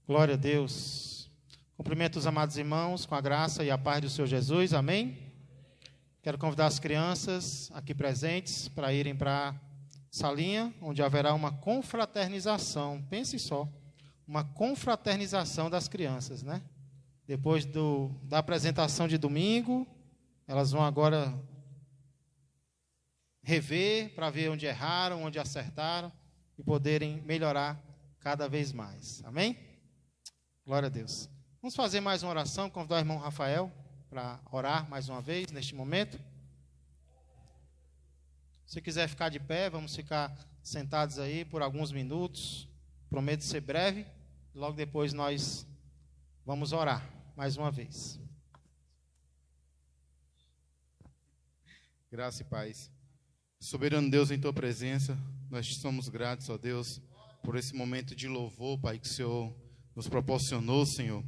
Glória a Deus. Cumprimento os amados irmãos com a graça e a paz do Senhor Jesus. Amém? Quero convidar as crianças aqui presentes para irem para a salinha, onde haverá uma confraternização. Pense só, uma confraternização das crianças, né? Depois da apresentação de domingo, elas vão agora rever para ver onde erraram, onde acertaram e poderem melhorar cada vez mais. Amém? Glória a Deus. Vamos fazer mais uma oração, convidar o irmão Rafael para orar mais uma vez neste momento. Se quiser ficar de pé, vamos ficar sentados aí por alguns minutos. Prometo ser breve. Logo depois nós vamos orar mais uma vez. Graça e paz. Soberano Deus, em Tua presença, nós te somos gratos, ó Deus, por esse momento de louvor, Pai, que o Senhor nos proporcionou, Senhor,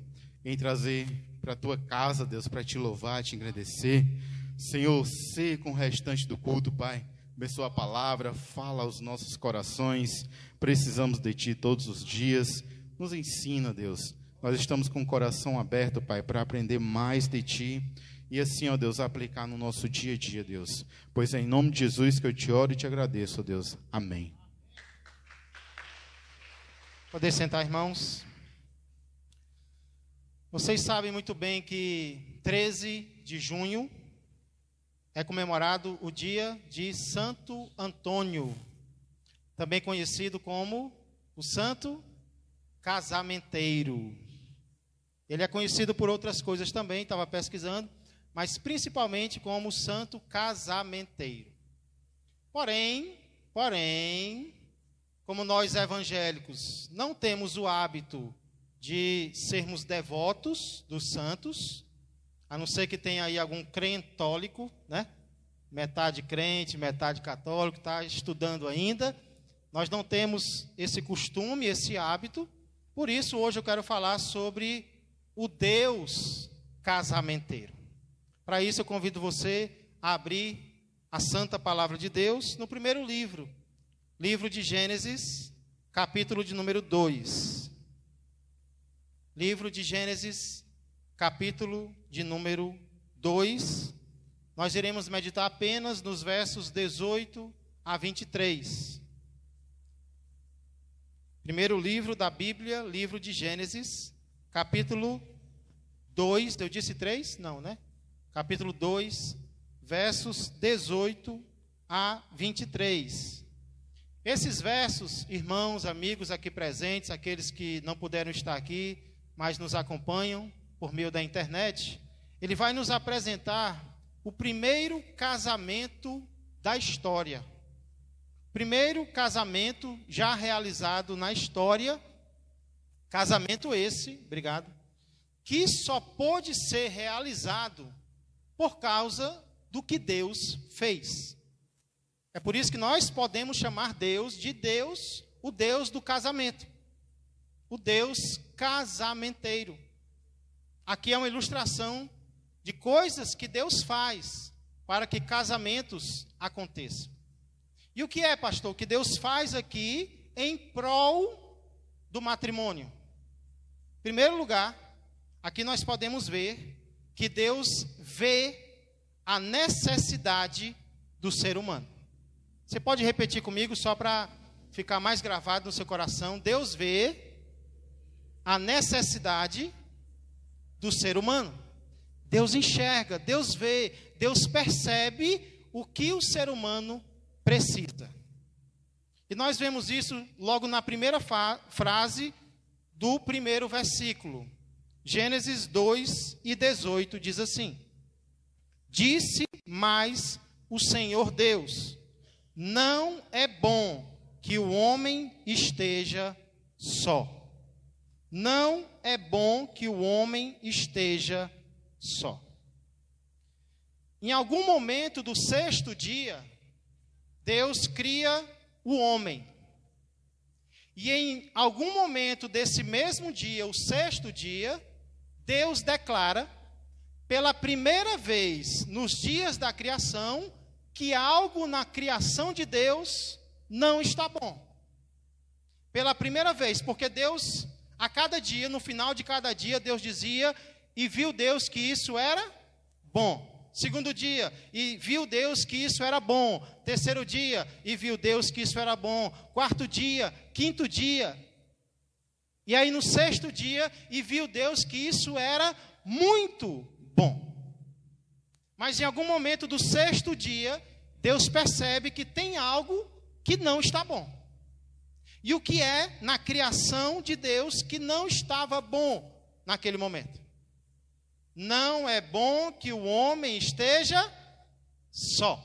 em trazer para a Tua casa, Deus, para te louvar, te agradecer. Senhor, ser com o restante do culto, Pai. Abençoa a palavra, fala aos nossos corações. Precisamos de Ti todos os dias. Nos ensina, Deus. Nós estamos com o coração aberto, Pai, para aprender mais de Ti. E assim, ó Deus, aplicar no nosso dia a dia, Deus. Pois é em nome de Jesus que eu te oro e te agradeço, ó Deus. Amém. Poder sentar, irmãos. Vocês sabem muito bem que 13 de junho é comemorado o dia de Santo Antônio, também conhecido como o Santo Casamenteiro. Ele é conhecido por outras coisas também, estava pesquisando, mas principalmente como o Santo Casamenteiro. Porém, como nós evangélicos não temos o hábito de sermos devotos dos santos, a não ser que tenha aí algum crentólico, né? Metade crente, metade católico, está estudando ainda. Nós não temos esse costume, esse hábito. Por isso, hoje eu quero falar sobre o Deus casamenteiro. Para isso, eu convido você a abrir a Santa Palavra de Deus no primeiro livro de Gênesis, capítulo de número 2. Livro de Gênesis, capítulo de número 2. Nós iremos meditar apenas nos versos 18 a 23. Primeiro livro da Bíblia, livro de Gênesis, capítulo 2. Eu disse 3? Não, né? Capítulo 2, versos 18 a 23. Esses versos, irmãos, amigos aqui presentes, aqueles que não puderam estar aqui, mas nos acompanham por meio da internet, ele vai nos apresentar o primeiro casamento da história. Primeiro casamento já realizado na história, casamento esse, obrigado, que só pôde ser realizado por causa do que Deus fez. É por isso que nós podemos chamar Deus de Deus, o Deus do casamento. O Deus casamenteiro. Aqui é uma ilustração de coisas que Deus faz para que casamentos aconteçam. E o que é, pastor, que Deus faz aqui em prol do matrimônio? Em primeiro lugar, aqui nós podemos ver que Deus vê a necessidade do ser humano. Você pode repetir comigo só para ficar mais gravado no seu coração? Deus vê a necessidade do ser humano. Deus enxerga, Deus vê, Deus percebe o que o ser humano precisa. E nós vemos isso logo na primeira frase do primeiro versículo. Gênesis 2 e 18 diz assim: Disse mais o Senhor Deus: Não é bom que o homem esteja só. Não é bom que o homem esteja só. Em algum momento do sexto dia, Deus cria o homem. E em algum momento desse mesmo dia, o sexto dia, Deus declara, pela primeira vez nos dias da criação, que algo na criação de Deus não está bom. Pela primeira vez, porque Deus A cada dia, no final de cada dia, Deus dizia, e viu Deus que isso era bom. Segundo dia, e viu Deus que isso era bom. Terceiro dia, e viu Deus que isso era bom. Quarto dia, quinto dia. E aí no sexto dia, e viu Deus que isso era muito bom. Mas em algum momento do sexto dia, Deus percebe que tem algo que não está bom. E o que é na criação de Deus que não estava bom naquele momento? Não é bom que o homem esteja só.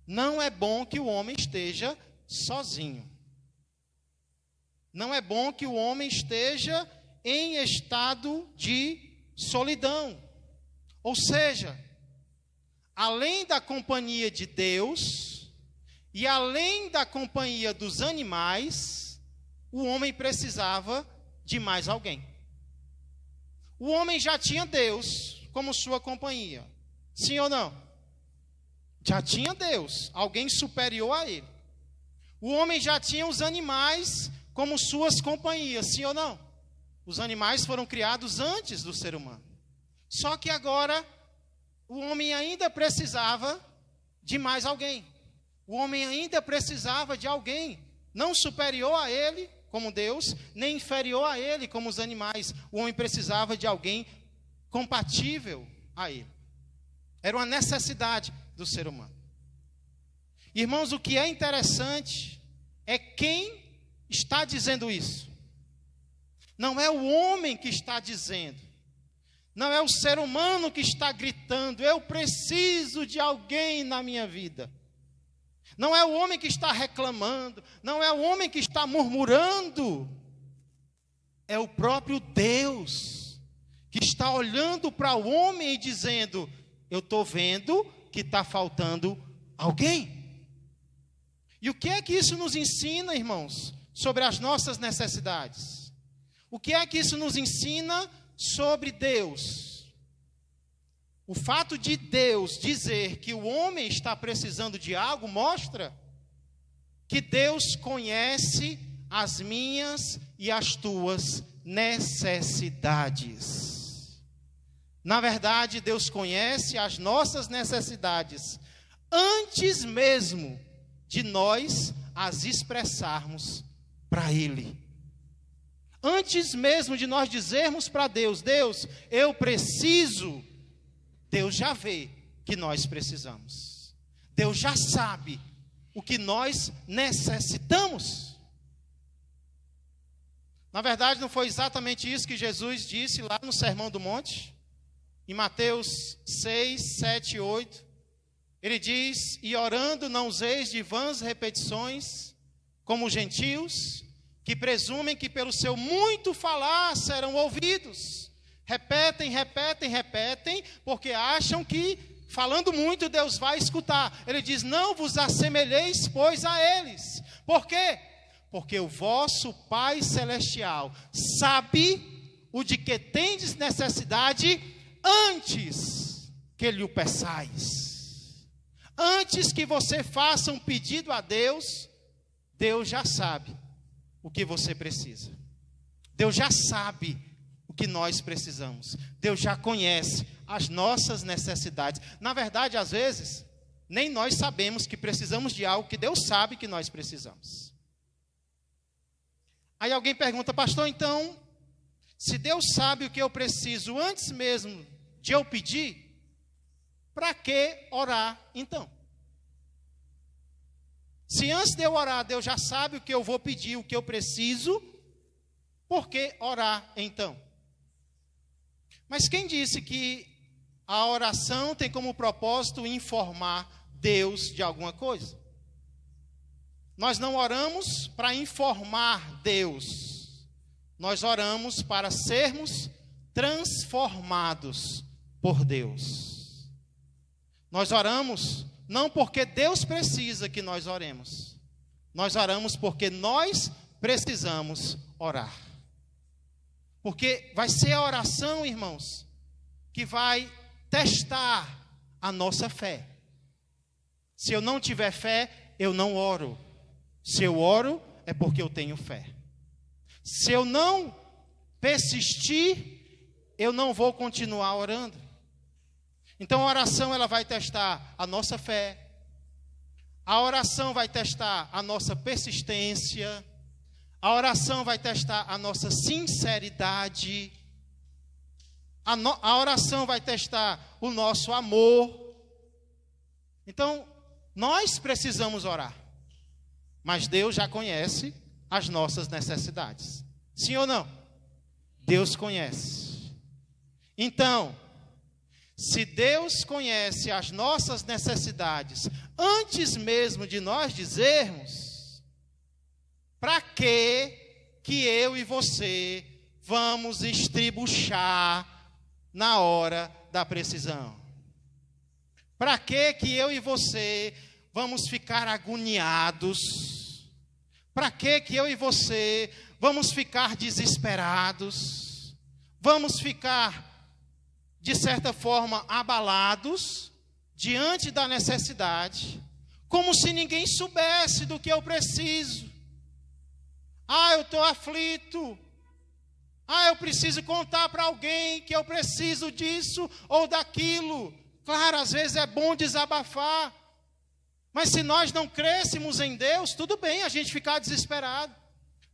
Não é bom que o homem esteja sozinho. Não é bom que o homem esteja em estado de solidão. Ou seja, além da companhia de Deus e além da companhia dos animais, o homem precisava de mais alguém. O homem já tinha Deus como sua companhia. Sim ou não? Já tinha Deus, alguém superior a ele. O homem já tinha os animais como suas companhias. Sim ou não? Os animais foram criados antes do ser humano. Só que agora, o homem ainda precisava de mais alguém. O homem ainda precisava de alguém, não superior a ele, como Deus, nem inferior a ele, como os animais. O homem precisava de alguém compatível a ele. Era uma necessidade do ser humano. Irmãos, o que é interessante é quem está dizendo isso. Não é o homem que está dizendo. Não é o ser humano que está gritando, eu preciso de alguém na minha vida. Não é o homem que está reclamando, não é o homem que está murmurando. É o próprio Deus que está olhando para o homem e dizendo, eu estou vendo que está faltando alguém. E o que é que isso nos ensina, irmãos, sobre as nossas necessidades? O que é que isso nos ensina sobre Deus? O fato de Deus dizer que o homem está precisando de algo mostra que Deus conhece as minhas e as tuas necessidades. Na verdade, Deus conhece as nossas necessidades antes mesmo de nós as expressarmos para Ele. Antes mesmo de nós dizermos para Deus, Deus, eu preciso, Deus já vê que nós precisamos. Deus já sabe o que nós necessitamos. Na verdade, não foi exatamente isso que Jesus disse lá no Sermão do Monte? Em Mateus 6, 7 e 8. Ele diz, e orando não useis de vãs repetições, como os gentios, que presumem que pelo seu muito falar serão ouvidos. Repetem, porque acham que, falando muito, Deus vai escutar. Ele diz, não vos assemelheis, pois, a eles. Por quê? Porque o vosso Pai Celestial sabe o de que tendes necessidade antes que lhe o peçais. Antes que você faça um pedido a Deus, Deus já sabe o que você precisa. Deus já sabe o que nós precisamos. Deus já conhece as nossas necessidades. Na verdade, às vezes, nem nós sabemos que precisamos de algo que Deus sabe que nós precisamos. Aí alguém pergunta, pastor, então, se Deus sabe o que eu preciso antes mesmo de eu pedir, para que orar então? Se antes de eu orar, Deus já sabe o que eu vou pedir, o que eu preciso, por que orar então? Mas quem disse que a oração tem como propósito informar Deus de alguma coisa? Nós não oramos para informar Deus. Nós oramos para sermos transformados por Deus. Nós oramos não porque Deus precisa que nós oremos. Nós oramos porque nós precisamos orar. Porque vai ser a oração, irmãos, que vai testar a nossa fé. Se eu não tiver fé, eu não oro. Se eu oro, é porque eu tenho fé. Se eu não persistir, eu não vou continuar orando. Então a oração ela vai testar a nossa fé. A oração vai testar a nossa persistência. A oração vai testar a nossa sinceridade. A oração vai testar o nosso amor. Então, nós precisamos orar. Mas Deus já conhece as nossas necessidades. Sim ou não? Deus conhece. Então, se Deus conhece as nossas necessidades antes mesmo de nós dizermos, para que eu e você vamos estribuchar na hora da precisão? Para que eu e você vamos ficar agoniados? Para que eu e você vamos ficar desesperados? Vamos ficar, de certa forma, abalados diante da necessidade, como se ninguém soubesse do que eu preciso. Ah, eu estou aflito. Ah, eu preciso contar para alguém que eu preciso disso ou daquilo. Claro, às vezes é bom desabafar. Mas se nós não crêssemos em Deus, tudo bem a gente ficar desesperado.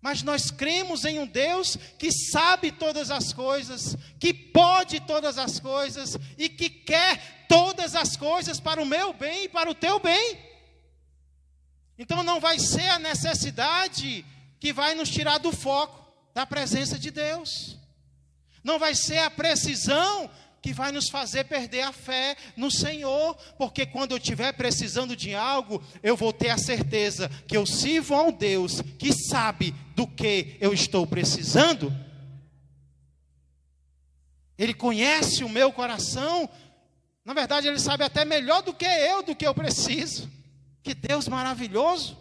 Mas nós cremos em um Deus que sabe todas as coisas, que pode todas as coisas e que quer todas as coisas para o meu bem e para o teu bem. Então não vai ser a necessidade que vai nos tirar do foco da presença de Deus. Não vai ser a precisão que vai nos fazer perder a fé no Senhor, porque quando eu estiver precisando de algo, eu vou ter a certeza que eu sirvo a um Deus que sabe do que eu estou precisando. Ele conhece o meu coração, na verdade Ele sabe até melhor do que eu preciso. Que Deus maravilhoso.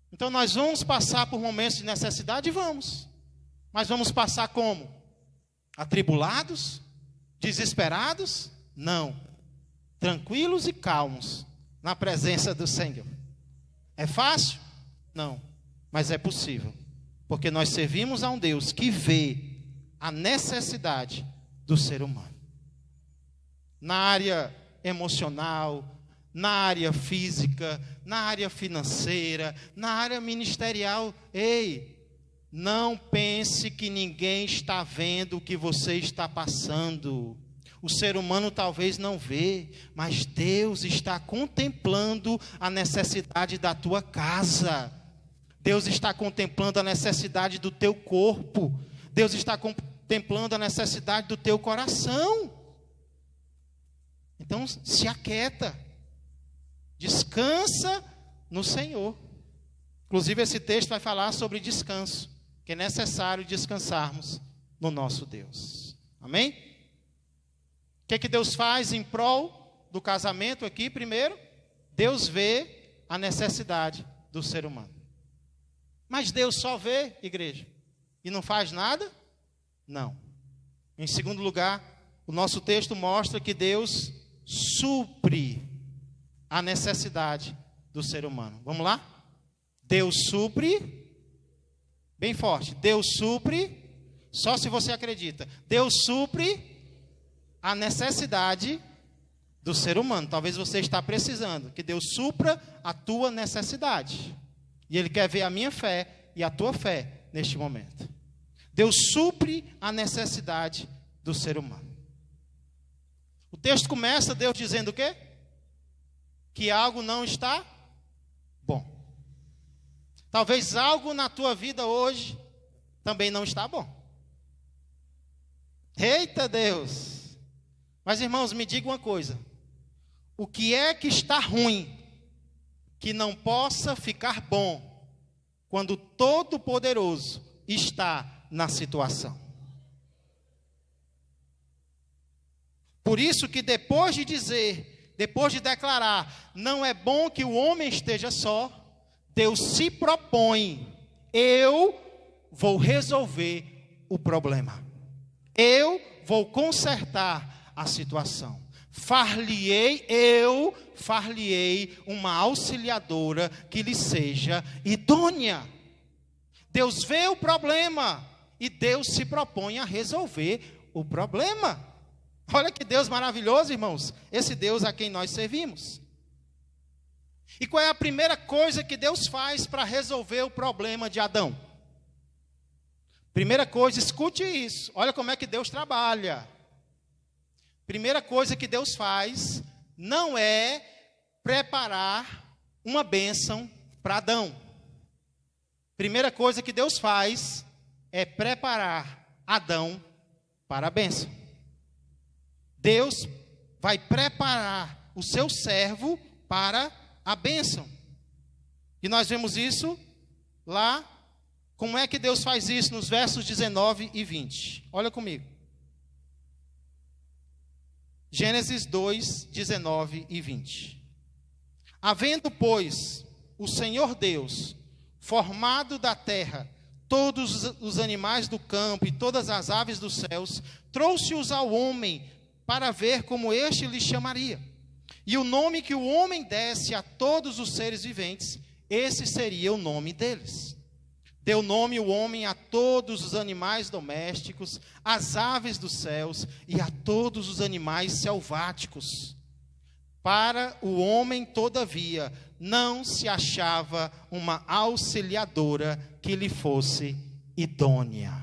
Então nós vamos passar por momentos de necessidade, vamos. Mas vamos passar como? Atribulados? Desesperados? Não. Tranquilos e calmos na presença do Senhor. É fácil? Não. Mas é possível. Porque nós servimos a um Deus que vê a necessidade do ser humano. Na área emocional, na área física, na área financeira, na área ministerial. Ei, não pense que ninguém está vendo o que você está passando. O ser humano talvez não vê, mas Deus está contemplando a necessidade da tua casa. Deus está contemplando a necessidade do teu corpo. Deus está contemplando a necessidade do teu coração. Então, se aquieta. Descansa no Senhor. Inclusive esse texto vai falar sobre descanso, que é necessário descansarmos no nosso Deus. Amém? O que é que Deus faz em prol do casamento aqui? Primeiro, Deus vê a necessidade do ser humano. Mas Deus só vê, igreja, e não faz nada? Não. Em segundo lugar, o nosso texto mostra que Deus supre a necessidade do ser humano. Vamos lá? Deus supre, bem forte, Deus supre, só se você acredita, Deus supre a necessidade do ser humano. Talvez você está precisando que Deus supra a tua necessidade. E Ele quer ver a minha fé e a tua fé neste momento. Deus supre a necessidade do ser humano. O texto começa Deus dizendo o quê? Que algo não está bom. Talvez algo na tua vida hoje também não está bom. Eita Deus! Mas irmãos, me diga uma coisa. O que é que está ruim que não possa ficar bom quando o Todo-Poderoso está na situação? Por isso que depois de declarar, não é bom que o homem esteja só, Deus se propõe, eu vou resolver o problema. Eu vou consertar a situação. Far-lhe-ei uma auxiliadora que lhe seja idônea. Deus vê o problema e Deus se propõe a resolver o problema. Olha que Deus maravilhoso, irmãos, esse Deus a quem nós servimos. E qual é a primeira coisa que Deus faz para resolver o problema de Adão? Primeira coisa, escute isso, olha como é que Deus trabalha. Primeira coisa que Deus faz não é preparar uma bênção para Adão. Primeira coisa que Deus faz é preparar Adão para a bênção. Deus vai preparar o seu servo para a bênção. E nós vemos isso lá. Como é que Deus faz isso? Nos versos 19 e 20. Olha comigo. Gênesis 2, 19 e 20. Havendo, pois, o Senhor Deus formado da terra todos os animais do campo e todas as aves dos céus, trouxe-os ao homem para ver como este lhe chamaria. E o nome que o homem desse a todos os seres viventes, esse seria o nome deles. Deu nome o homem a todos os animais domésticos, às aves dos céus e a todos os animais selváticos. Para o homem, todavia, não se achava uma auxiliadora que lhe fosse idônea.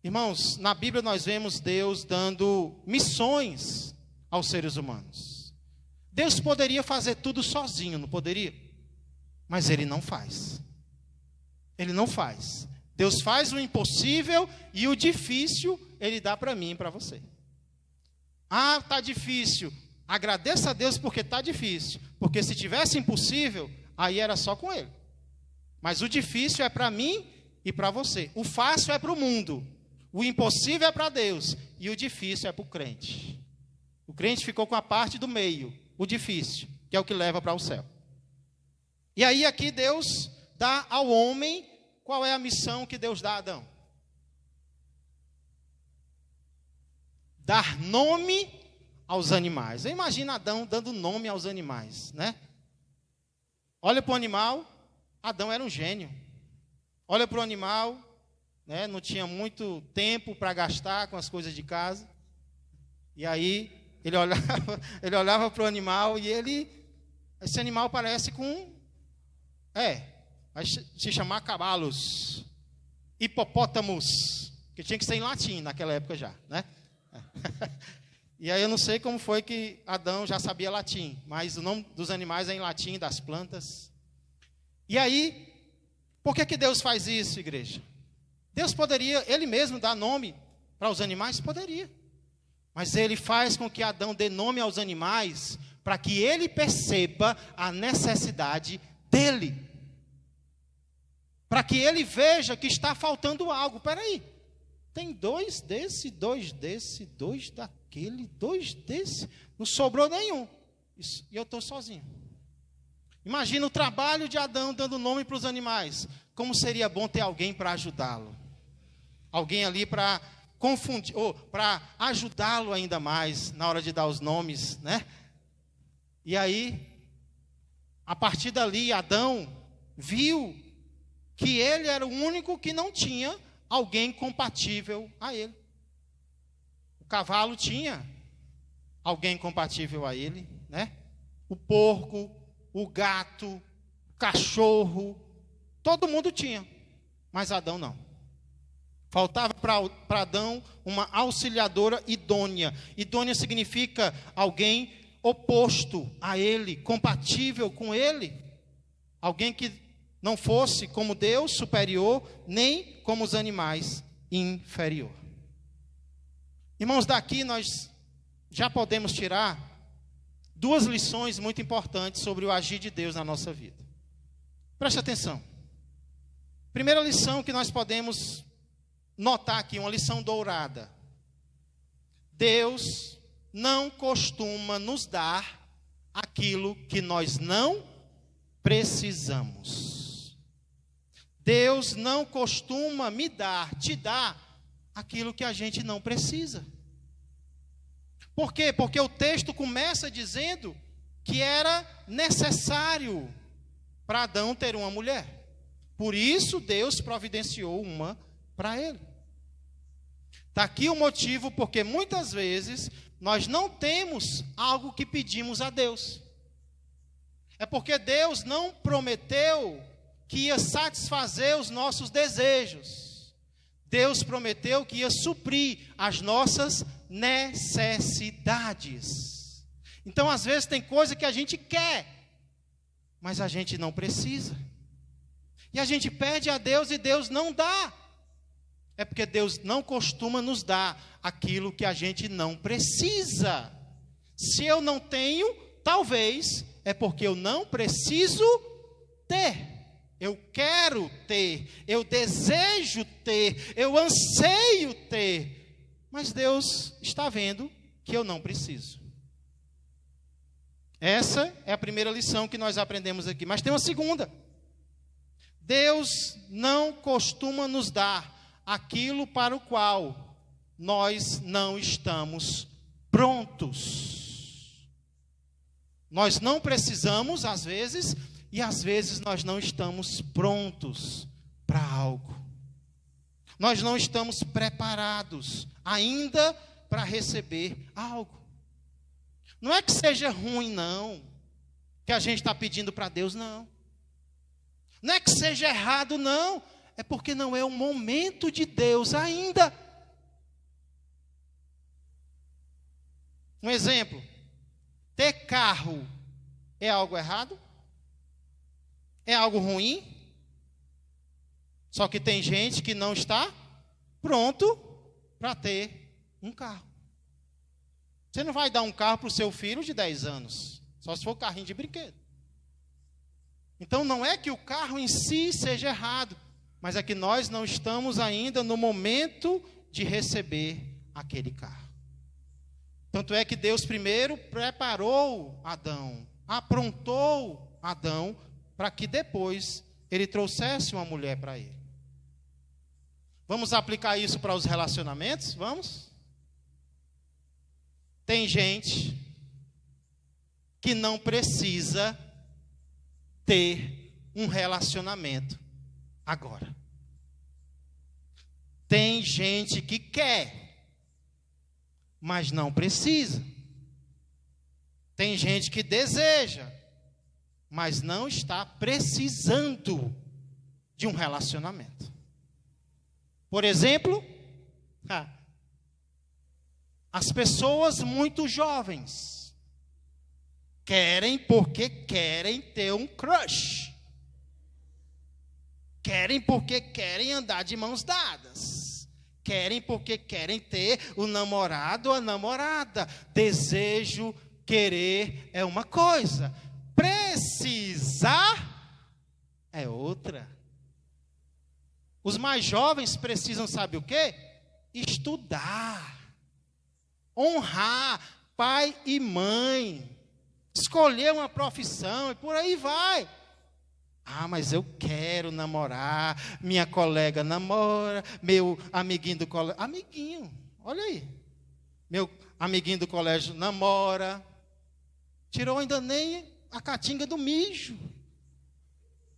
Irmãos, na Bíblia nós vemos Deus dando missões aos seres humanos. Deus poderia fazer tudo sozinho, não poderia? Mas Ele não faz. Ele não faz. Deus faz o impossível e o difícil Ele dá para mim e para você. Ah, está difícil. Agradeça a Deus porque está difícil. Porque se tivesse impossível, aí era só com Ele. Mas o difícil é para mim e para você. O fácil é para o mundo. O impossível é para Deus. E o difícil é para o crente. O crente ficou com a parte do meio, o difícil, que é o que leva para o céu. E aí aqui Deus dá ao homem, qual é a missão que Deus dá a Adão? Dar nome aos animais. Imagina Adão dando nome aos animais, né? Olha para o animal, Adão era um gênio. Olha para o animal, né? Não tinha muito tempo para gastar com as coisas de casa. E aí ele olhava para o animal e esse animal parece com, vai se chamar cavalos, hipopótamos, que tinha que ser em latim naquela época já, né? E aí eu não sei como foi que Adão já sabia latim, mas o nome dos animais é em latim, das plantas. E aí, por que Deus faz isso, igreja? Deus poderia, Ele mesmo, dar nome para os animais? Poderia. Mas Ele faz com que Adão dê nome aos animais, para que ele perceba a necessidade dele. Para que ele veja que está faltando algo. Espera aí, tem dois desse, dois desse, dois daquele, dois desse, não sobrou nenhum. E eu estou sozinho. Imagina o trabalho de Adão dando nome para os animais. Como seria bom ter alguém para ajudá-lo. Alguém ali para confundir, ou para ajudá-lo ainda mais na hora de dar os nomes, né? E aí, a partir dali, Adão viu que ele era o único que não tinha alguém compatível a ele. O cavalo tinha alguém compatível a ele, né? O porco, o gato, o cachorro, todo mundo tinha, mas Adão não. Faltava para Adão uma auxiliadora idônea. Idônea significa alguém oposto a ele, compatível com ele. Alguém que não fosse como Deus, superior, nem como os animais, inferior. Irmãos, daqui nós já podemos tirar duas lições muito importantes sobre o agir de Deus na nossa vida. Preste atenção. Primeira lição que nós podemos notar aqui, uma lição dourada. Deus não costuma nos dar aquilo que nós não precisamos. Deus não costuma te dar aquilo que a gente não precisa. Por quê? Porque o texto começa dizendo que era necessário para Adão ter uma mulher. Por isso Deus providenciou uma para ele. Está aqui o motivo porque muitas vezes nós não temos algo que pedimos a Deus. É porque Deus não prometeu que ia satisfazer os nossos desejos. Deus prometeu que ia suprir as nossas necessidades. Então, às vezes, tem coisa que a gente quer, mas a gente não precisa. E a gente pede a Deus e Deus não dá. É porque Deus não costuma nos dar aquilo que a gente não precisa. Se eu não tenho, talvez é porque eu não preciso ter. Eu quero ter, eu desejo ter, eu anseio ter. Mas Deus está vendo que eu não preciso. Essa é a primeira lição que nós aprendemos aqui. Mas tem uma segunda. Deus não costuma nos dar aquilo para o qual nós não estamos prontos. Nós não precisamos, às vezes, e às vezes nós não estamos prontos para algo. Nós não estamos preparados ainda para receber algo. Não é que seja ruim, não, que a gente está pedindo para Deus, não. Não é que seja errado, não. É porque não é o momento de Deus ainda. Um exemplo. Ter carro é algo errado? É algo ruim? Só que tem gente que não está pronto para ter um carro. Você não vai dar um carro para o seu filho de 10 anos. Só se for carrinho de brinquedo. Então não é que o carro em si seja errado, mas é que nós não estamos ainda no momento de receber aquele carro. Tanto é que Deus primeiro preparou Adão, aprontou Adão, para que depois ele trouxesse uma mulher para ele. Vamos aplicar isso para os relacionamentos? Vamos? Tem gente que não precisa ter um relacionamento agora. Tem gente que quer, mas não precisa. Tem gente que deseja, mas não está precisando de um relacionamento. Por exemplo, as pessoas muito jovens querem porque querem ter um crush. Querem porque querem andar de mãos dadas. Querem porque querem ter o namorado ou a namorada. Desejo, querer é uma coisa. Precisar é outra. Os mais jovens precisam, sabe o quê? Estudar. Honrar pai e mãe. Escolher uma profissão e por aí vai. Ah, mas eu quero namorar, minha colega namora, meu amiguinho do colégio, amiguinho, olha aí, meu amiguinho do colégio namora, tirou ainda nem a catinga do mijo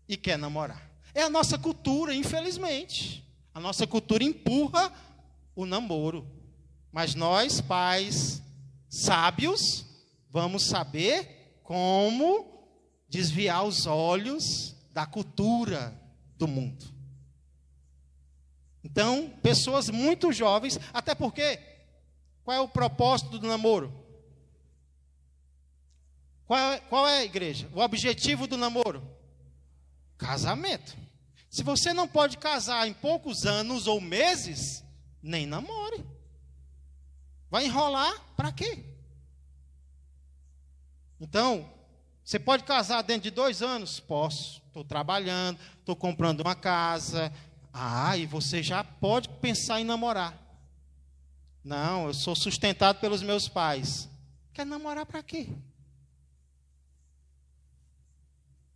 e quer namorar. É a nossa cultura, infelizmente, a nossa cultura empurra o namoro, mas nós, pais sábios, vamos saber como desviar os olhos da cultura do mundo. Então, pessoas muito jovens, até porque, qual é o propósito do namoro? Qual é a igreja? O objetivo do namoro? Casamento. Se você não pode casar em poucos anos ou meses, nem namore. Vai enrolar para quê? Então, você pode casar dentro de 2 anos? Posso. Estou trabalhando, estou comprando uma casa. Ah, e você já pode pensar em namorar. Não, eu sou sustentado pelos meus pais. Quer namorar para quê?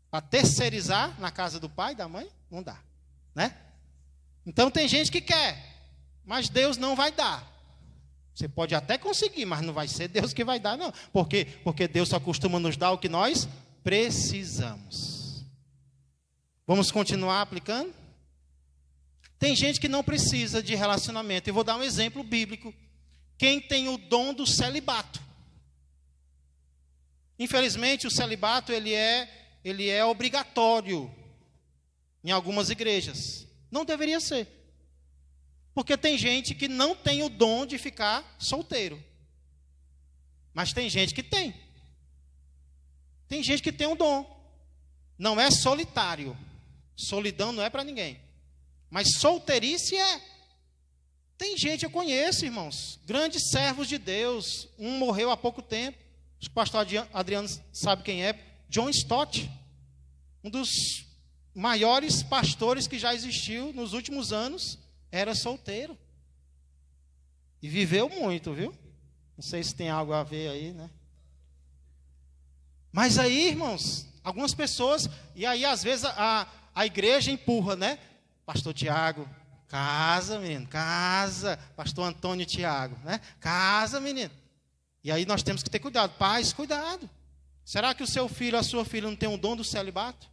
Para terceirizar na casa do pai e da mãe? Não dá, né? Então tem gente que quer, mas Deus não vai dar. Você pode até conseguir, mas não vai ser Deus que vai dar, não. Por quê? Porque Deus só costuma nos dar o que nós precisamos. Vamos continuar aplicando? Tem gente que não precisa de relacionamento. Eu vou dar um exemplo bíblico. Quem tem o dom do celibato. Infelizmente, o celibato ele é obrigatório em algumas igrejas. Não deveria ser. Porque tem gente que não tem o dom de ficar solteiro. Mas tem gente que tem. Tem gente que tem um dom. Não é solitário. Solidão não é para ninguém. Mas solteirice é. Tem gente, eu conheço, irmãos, grandes servos de Deus. Um morreu há pouco tempo. O pastor Adriano sabe quem é. John Stott. Um dos maiores pastores que já existiu nos últimos anos. Era solteiro. E viveu muito, viu? Não sei se tem algo a ver aí, né? Mas aí, irmãos, algumas pessoas, e aí às vezes a igreja empurra, né? Pastor Tiago, casa, menino, casa. Pastor Antônio Tiago, né? Casa, menino. E aí nós temos que ter cuidado. Pais, cuidado. Será que o seu filho, a sua filha não tem o dom do celibato?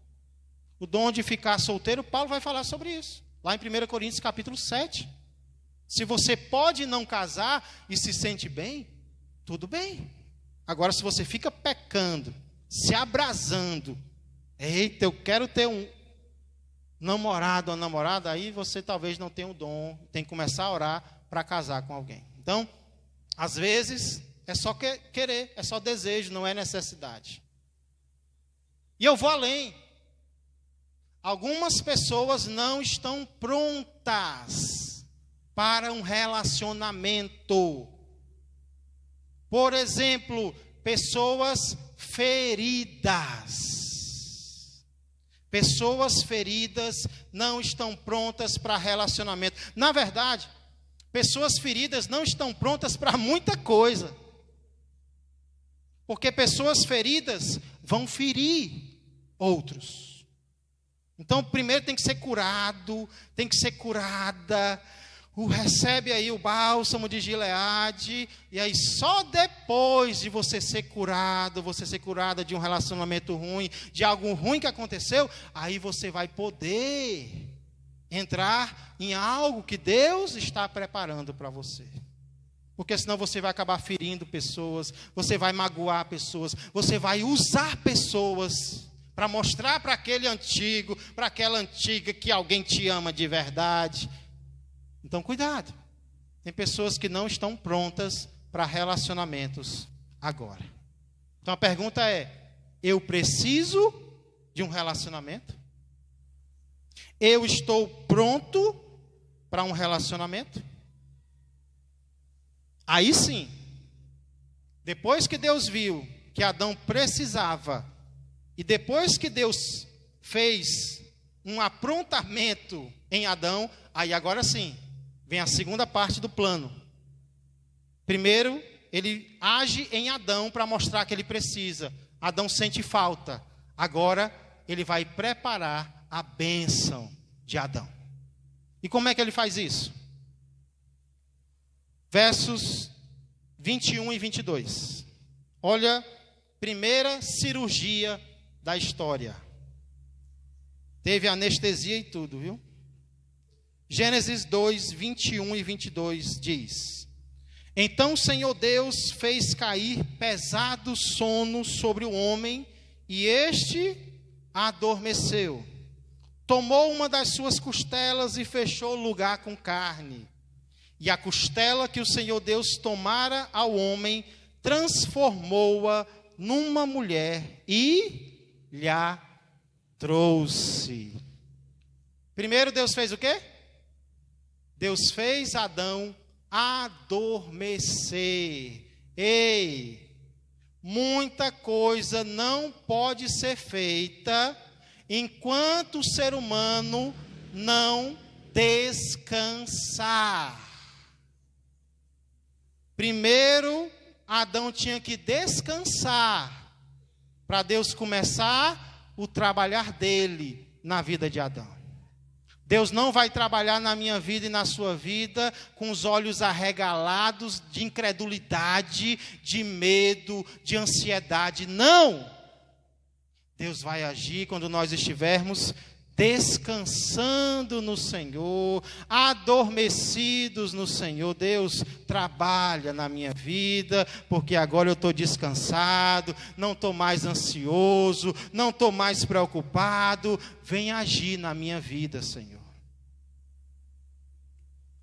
O dom de ficar solteiro? Paulo vai falar sobre isso. Lá em 1 Coríntios capítulo 7. Se você pode não casar e se sente bem, tudo bem. Agora, se você fica pecando, se abrasando, eita, eu quero ter um namorado ou namorada, aí você talvez não tenha o dom, tem que começar a orar para casar com alguém. Então, às vezes, é só querer, é só desejo, não é necessidade. E eu vou além. Algumas pessoas não estão prontas para um relacionamento. Por exemplo, pessoas feridas. Pessoas feridas não estão prontas para relacionamento. Na verdade, pessoas feridas não estão prontas para muita coisa. Porque pessoas feridas vão ferir outros. Então, primeiro tem que ser curado, tem que ser curada. Recebe aí o bálsamo de Gileade. E aí só depois de você ser curada de um relacionamento ruim, de algo ruim que aconteceu, aí você vai poder entrar em algo que Deus está preparando para você. Porque senão você vai acabar ferindo pessoas, você vai magoar pessoas, você vai usar pessoas para mostrar para aquele antigo, para aquela antiga que alguém te ama de verdade. Então, cuidado. Tem pessoas que não estão prontas para relacionamentos agora. Então, a pergunta é: eu preciso de um relacionamento? Eu estou pronto para um relacionamento? Aí sim, depois que Deus viu que Adão precisava, e depois que Deus fez um aprontamento em Adão, aí agora sim, vem a segunda parte do plano. Primeiro, ele age em Adão para mostrar que ele precisa. Adão sente falta. Agora, ele vai preparar a bênção de Adão. E como é que ele faz isso? Versos 21 e 22. Olha, primeira cirurgia da história. Teve anestesia e tudo, viu? Gênesis 2, 21 e 22 diz: Então o Senhor Deus fez cair pesado sono sobre o homem, e este adormeceu. Tomou uma das suas costelas e fechou o lugar com carne. E a costela que o Senhor Deus tomara ao homem, transformou-a numa mulher e lhe trouxe. Primeiro Deus fez o quê? Deus fez Adão adormecer. Ei, muita coisa não pode ser feita enquanto o ser humano não descansar. Primeiro, Adão tinha que descansar para Deus começar o trabalhar dele na vida de Adão. Deus não vai trabalhar na minha vida e na sua vida com os olhos arregalados de incredulidade, de medo, de ansiedade. Não! Deus vai agir quando nós estivermos descansando no Senhor, adormecidos no Senhor. Deus, trabalha na minha vida, porque agora eu estou descansado, não estou mais ansioso, não estou mais preocupado. Vem agir na minha vida, Senhor.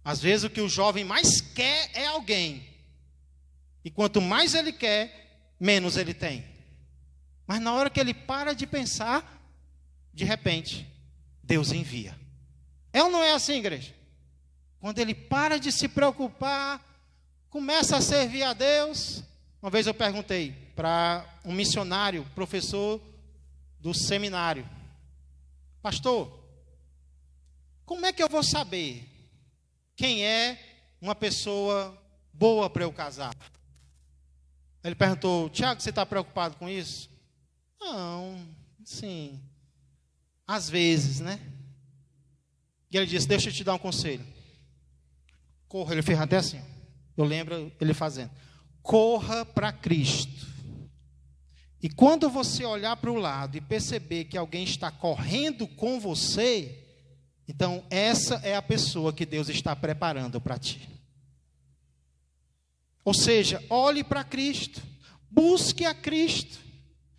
Às vezes o que o jovem mais quer é alguém, e quanto mais ele quer, menos ele tem. Mas na hora que ele para de pensar, de repente, Deus envia. É ou não é assim, igreja? Quando ele para de se preocupar, começa a servir a Deus. Uma vez eu perguntei para um missionário, professor do seminário: pastor, como é que eu vou saber quem é uma pessoa boa para eu casar? Ele perguntou: Tiago, você está preocupado com isso? Não, sim. Às vezes, né? E ele disse: deixa eu te dar um conselho. Corra, ele fez até assim. Eu lembro ele fazendo. Corra para Cristo. E quando você olhar para o lado e perceber que alguém está correndo com você, então essa é a pessoa que Deus está preparando para ti. Ou seja, olhe para Cristo. Busque a Cristo.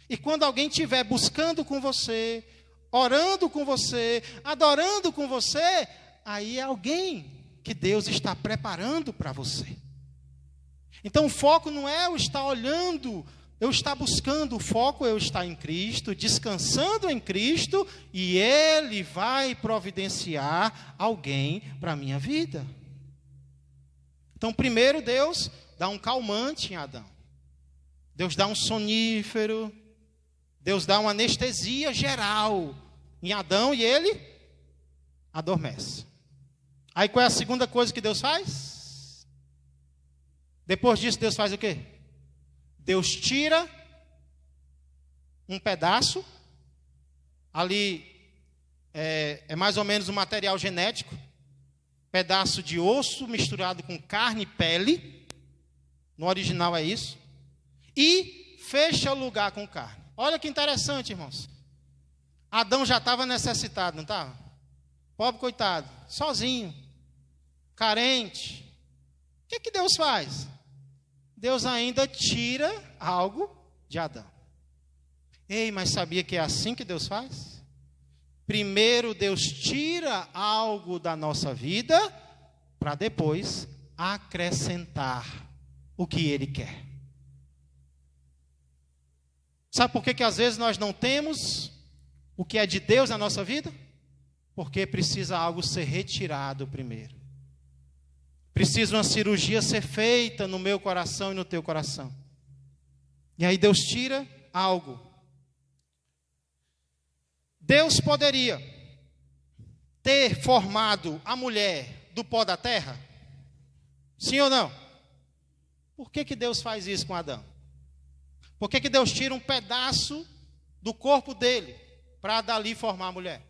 E quando alguém estiver buscando com você, orando com você, adorando com você, aí é alguém que Deus está preparando para você. Então o foco não é eu estar olhando, eu estar buscando, o foco é eu estar em Cristo, descansando em Cristo, e Ele vai providenciar alguém para a minha vida. Então primeiro Deus dá um calmante em Adão. Deus dá um sonífero, Deus dá uma anestesia geral em Adão e ele adormece. Aí qual é a segunda coisa que Deus faz? Depois disso Deus faz o quê? Deus tira um pedaço, ali é mais ou menos um material genético, pedaço de osso misturado com carne e pele, no original é isso, e fecha o lugar com carne. Olha que interessante, irmãos. Adão já estava necessitado, não estava? Pobre coitado, sozinho, carente. O que Deus faz? Deus ainda tira algo de Adão. Ei, mas sabia que é assim que Deus faz? Primeiro Deus tira algo da nossa vida, para depois acrescentar o que Ele quer. Sabe por que às vezes nós não temos o que é de Deus na nossa vida? Porque precisa algo ser retirado primeiro. Precisa uma cirurgia ser feita no meu coração e no teu coração. E aí Deus tira algo. Deus poderia ter formado a mulher do pó da terra? Sim ou não? Por que Deus faz isso com Adão? Por que Deus tira um pedaço do corpo dele para dali formar a mulher?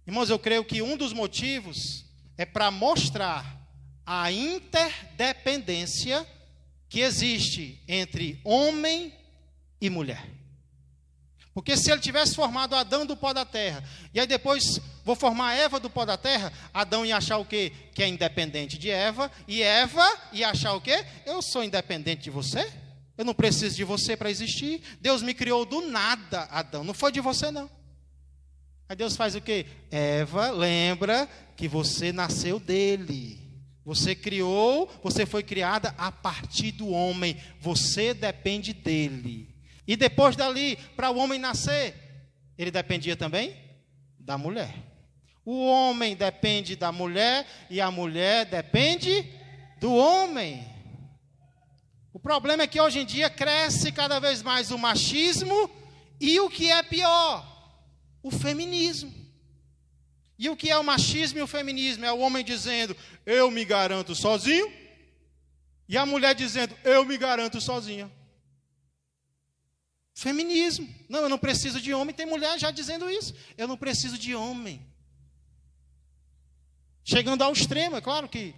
Irmãos, eu creio que um dos motivos é para mostrar a interdependência que existe entre homem e mulher. Porque se ele tivesse formado Adão do pó da terra, e aí depois vou formar Eva do pó da terra, Adão ia achar o quê? Que é independente de Eva, e Eva ia achar o quê? Eu sou independente de você? Eu não preciso de você para existir. Deus me criou do nada, Adão. Não foi de você, não. Aí Deus faz o quê? Eva, lembra que você nasceu dele. Você criou, você foi criada a partir do homem. Você depende dele. E depois dali, para o homem nascer, ele dependia também da mulher. O homem depende da mulher e a mulher depende do homem. O problema é que hoje em dia cresce cada vez mais o machismo e o que é pior, o feminismo. E o que é o machismo e o feminismo? É o homem dizendo, eu me garanto sozinho, e a mulher dizendo, eu me garanto sozinha. Feminismo. Não, eu não preciso de homem. Tem mulher já dizendo isso. Eu não preciso de homem. Chegando ao extremo, é claro que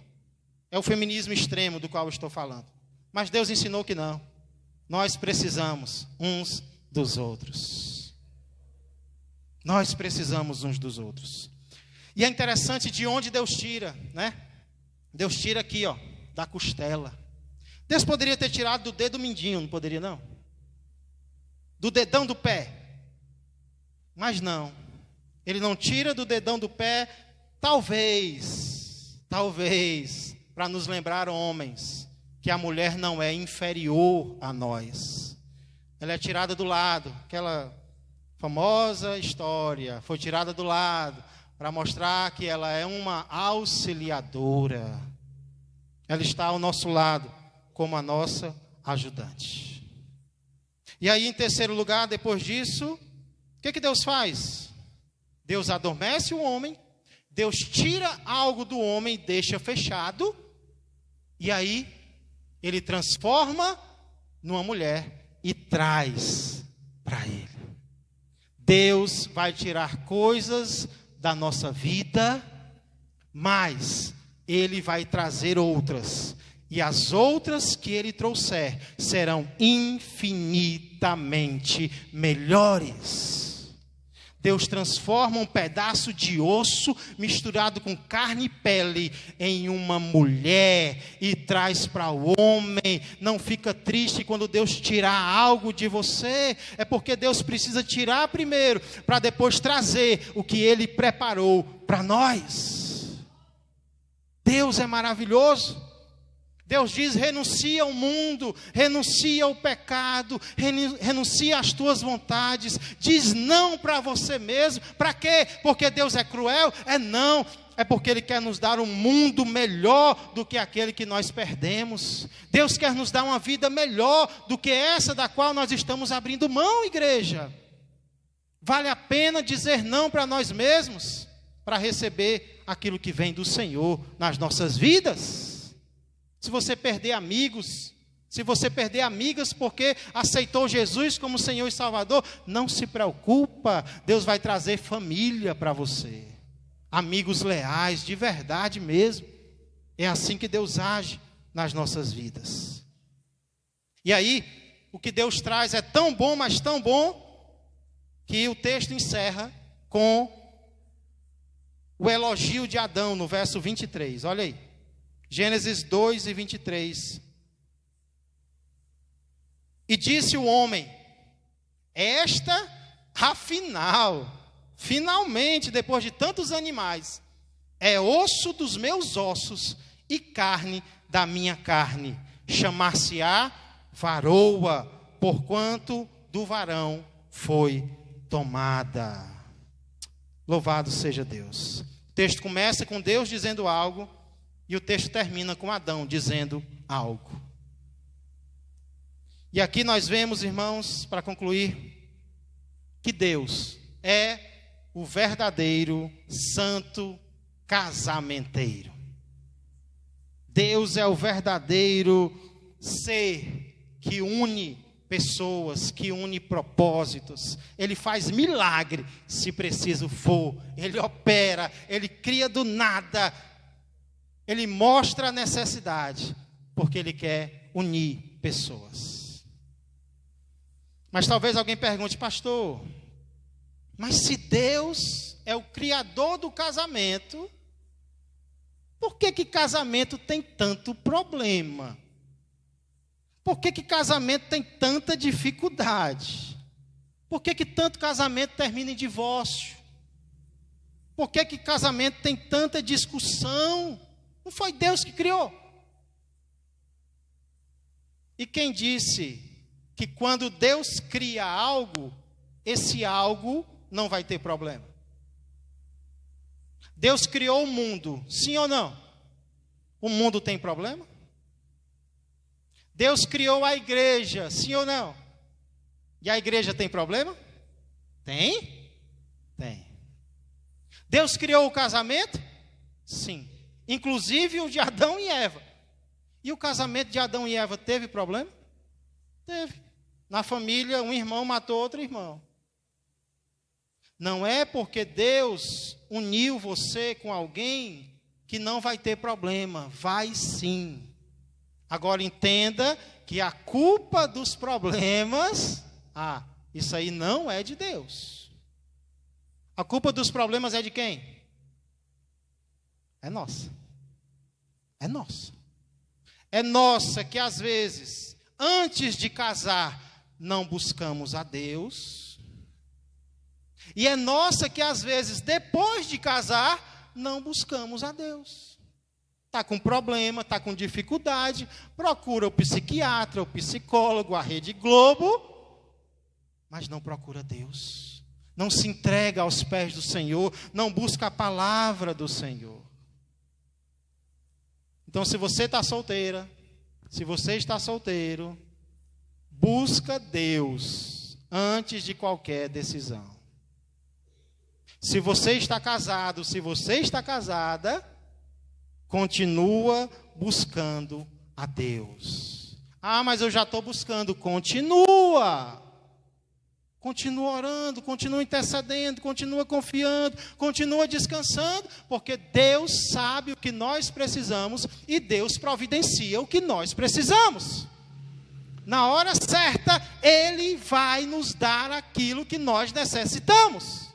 é o feminismo extremo do qual eu estou falando. Mas Deus ensinou que não. Nós precisamos uns dos outros. Nós precisamos uns dos outros. E é interessante de onde Deus tira, né? Deus tira aqui, ó, da costela. Deus poderia ter tirado do dedo mindinho, não poderia não? Do dedão do pé. Mas não. Ele não tira do dedão do pé, talvez, para nos lembrar, homens, que a mulher não é inferior a nós. Ela é tirada do lado, aquela famosa história, foi tirada do lado, para mostrar que ela é uma auxiliadora. Ela está ao nosso lado, como a nossa ajudante. E aí, em terceiro lugar, depois disso, o que Deus faz? Deus adormece o homem, Deus tira algo do homem, deixa fechado, e aí Ele transforma numa mulher e traz para Ele. Deus vai tirar coisas da nossa vida, mas Ele vai trazer outras. E as outras que Ele trouxer serão infinitamente melhores. Deus transforma um pedaço de osso misturado com carne e pele em uma mulher e traz para o homem. Não fica triste quando Deus tirar algo de você. É porque Deus precisa tirar primeiro para depois trazer o que Ele preparou para nós. Deus é maravilhoso. Deus diz: renuncia ao mundo, renuncia ao pecado, renuncia às tuas vontades, diz não para você mesmo. Para quê? Porque Deus é cruel? Não, é porque Ele quer nos dar um mundo melhor do que aquele que nós perdemos. Deus quer nos dar uma vida melhor do que essa da qual nós estamos abrindo mão, igreja. Vale a pena dizer não para nós mesmos, para receber aquilo que vem do Senhor nas nossas vidas. Se você perder amigos, se você perder amigas porque aceitou Jesus como Senhor e Salvador, não se preocupa, Deus vai trazer família para você. Amigos leais, de verdade mesmo. É assim que Deus age nas nossas vidas. E aí, o que Deus traz é tão bom, mas tão bom, que o texto encerra com o elogio de Adão no verso 23. Olha aí. Gênesis 2 e 23. E disse o homem: finalmente, depois de tantos animais, é osso dos meus ossos e carne da minha carne. Chamar-se-á varoa, porquanto do varão foi tomada. Louvado seja Deus. O texto começa com Deus dizendo algo, e o texto termina com Adão dizendo algo. E aqui nós vemos, irmãos, para concluir, que Deus é o verdadeiro santo casamenteiro. Deus é o verdadeiro ser que une pessoas, que une propósitos. Ele faz milagre, se preciso for. Ele opera, Ele cria do nada. Ele mostra a necessidade, porque Ele quer unir pessoas. Mas talvez alguém pergunte: pastor, mas se Deus é o criador do casamento, por que casamento tem tanto problema? Por que casamento tem tanta dificuldade? Por que tanto casamento termina em divórcio? Por que casamento tem tanta discussão? Não foi Deus que criou. E quem disse que quando Deus cria algo, esse algo não vai ter problema? Deus criou o mundo, sim ou não? O mundo tem problema? Deus criou a igreja, sim ou não? E a igreja tem problema? Tem? Tem. Deus criou o casamento? Sim. Inclusive o de Adão e Eva. E o casamento de Adão e Eva teve problema? Teve. Na família, um irmão matou outro irmão. Não é porque Deus uniu você com alguém que não vai ter problema. Vai sim. Agora entenda que a culpa dos problemas, isso aí não é de Deus. A culpa dos problemas é de quem? É nossa. É nossa. É nossa que às vezes, antes de casar, não buscamos a Deus. E é nossa que às vezes, depois de casar, não buscamos a Deus. Está com problema, está com dificuldade, procura o psiquiatra, o psicólogo, a Rede Globo, mas não procura Deus. Não se entrega aos pés do Senhor, não busca a palavra do Senhor. Então, se você está solteira, se você está solteiro, busca Deus antes de qualquer decisão. Se você está casado, se você está casada, continua buscando a Deus. Ah, mas eu já estou buscando. Continua. Continua orando, continua intercedendo, continua confiando, continua descansando, porque Deus sabe o que nós precisamos e Deus providencia o que nós precisamos. Na hora certa, Ele vai nos dar aquilo que nós necessitamos.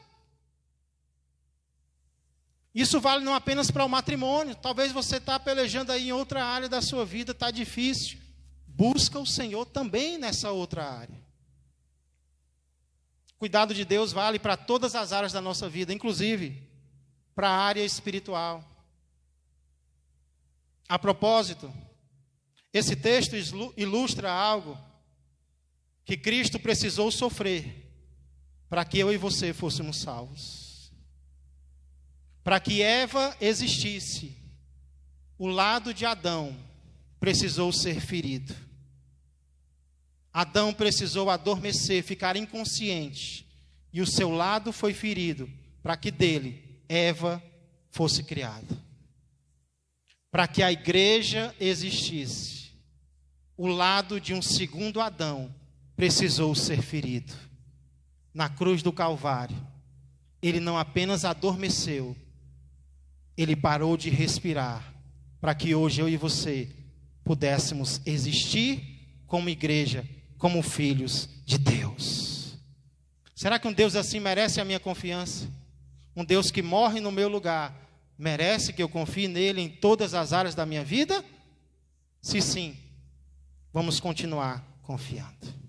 Isso vale não apenas para o matrimônio. Talvez você está pelejando aí em outra área da sua vida, está difícil. Busca o Senhor também nessa outra área. Cuidado de Deus vale para todas as áreas da nossa vida, inclusive para a área espiritual. A propósito, esse texto ilustra algo que Cristo precisou sofrer para que eu e você fôssemos salvos. Para que Eva existisse, o lado de Adão precisou ser ferido. Adão precisou adormecer, ficar inconsciente, e o seu lado foi ferido, para que dele Eva fosse criada. Para que a igreja existisse, o lado de um segundo Adão precisou ser ferido. Na cruz do Calvário, ele não apenas adormeceu, ele parou de respirar, para que hoje eu e você pudéssemos existir como igreja, como filhos de Deus. Será que um Deus assim merece a minha confiança? Um Deus que morre no meu lugar, merece que eu confie nele em todas as áreas da minha vida? Se sim, vamos continuar confiando.